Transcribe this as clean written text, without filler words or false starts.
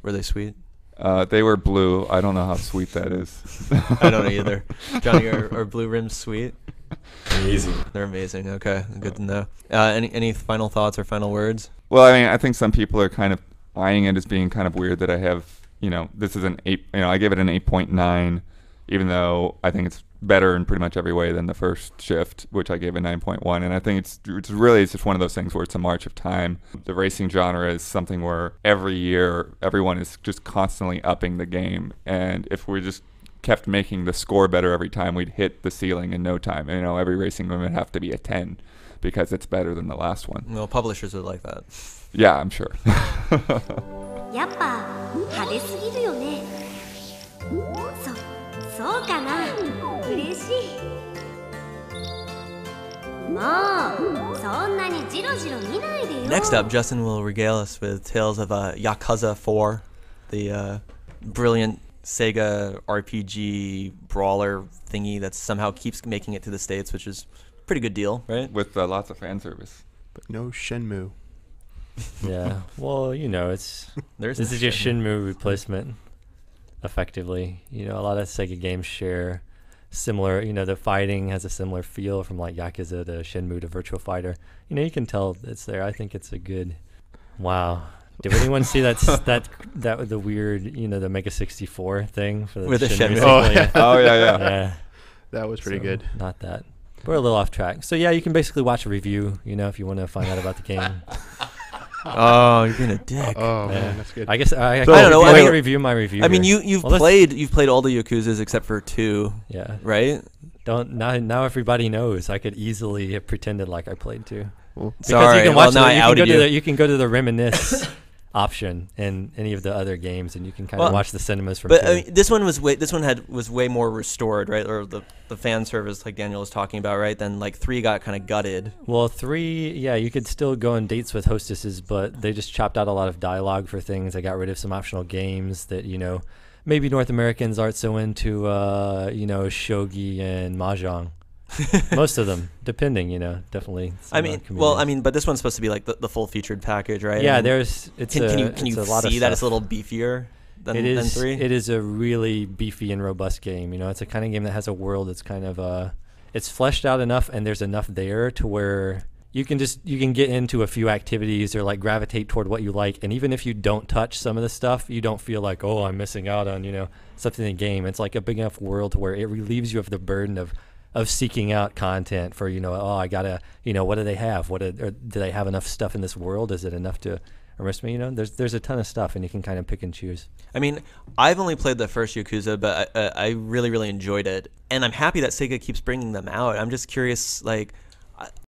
Were they sweet? They were blue. I don't know how sweet that is. I don't know either. Johnny, are blue rims sweet? Amazing. They're amazing. Okay, good to know. Any final thoughts or final words? Well, I mean, I think some people are kind of eyeing it as being kind of weird that I have, this is an 8, I gave it an 8.9, even though I think it's better in pretty much every way than the first Shift, which I gave a 9.1. And I think it's just one of those things where it's a march of time. The racing genre is something where every year everyone is just constantly upping the game. And if we just kept making the score better every time, we'd hit the ceiling in no time. And, every racing game would have to be a 10 because it's better than the last one. Well, publishers would like that. Yeah, I'm sure. やっぱ派手すぎるよね。そうかな。嬉しい。もうそんなにジロジロ見ないでよ。 Next up, Justin will regale us with tales of Yakuza 4, the brilliant Sega RPG brawler thingy that somehow keeps making it to the States, which is a pretty good deal, right? With lots of fan service. But no Shenmue. Yeah. Well, this is your Shenmue replacement, effectively. A lot of Sega games share similar, the fighting has a similar feel from like Yakuza to Shenmue to Virtua Fighter. You can tell it's there. I think it's a good. Wow. Did anyone see that the weird, the Mega 64 thing for the with the Shenmue? Oh, yeah. Oh, yeah. Yeah. That was pretty good. Not that. We're a little off track. So yeah, you can basically watch a review, if you want to find out about the game. Oh, you're being a dick. Oh, man, that's good. I guess I don't know. I can review my review. I mean, here. you've played all the Yakuzas except for 2. Yeah. Right? Now everybody knows. I could easily have pretended like I played 2. Well, Because sorry. you can watch now I outed you. You can go to the reminisce option in any of the other games, and you can kind of watch the cinemas from. But 2. I mean, this one was way more restored, right? Or the fan service, like Daniel was talking about, right? Then like 3 got kind of gutted. Well, 3, yeah, you could still go on dates with hostesses, but they just chopped out a lot of dialogue for things. They got rid of some optional games that maybe North Americans aren't so into, shogi and mahjong. Most of them, depending, definitely. But this one's supposed to be like the full featured package, right? Yeah, I mean, can you a lot of see that stuff. it's a little beefier than 3? It is a really beefy and robust game. It's a kind of game that has a world that's kind of it's fleshed out enough, and there's enough there to where you can get into a few activities or like gravitate toward what you like, and even if you don't touch some of the stuff, you don't feel like, oh, I'm missing out on something in the game. It's like a big enough world where it relieves you of the burden of seeking out content for I gotta what do they have, or do they have enough stuff in this world, is it enough to immerse me? There's a ton of stuff, and you can kind of pick and choose. I mean, I've only played the first Yakuza, but I really, really enjoyed it, and I'm happy that Sega keeps bringing them out. I'm just curious, like,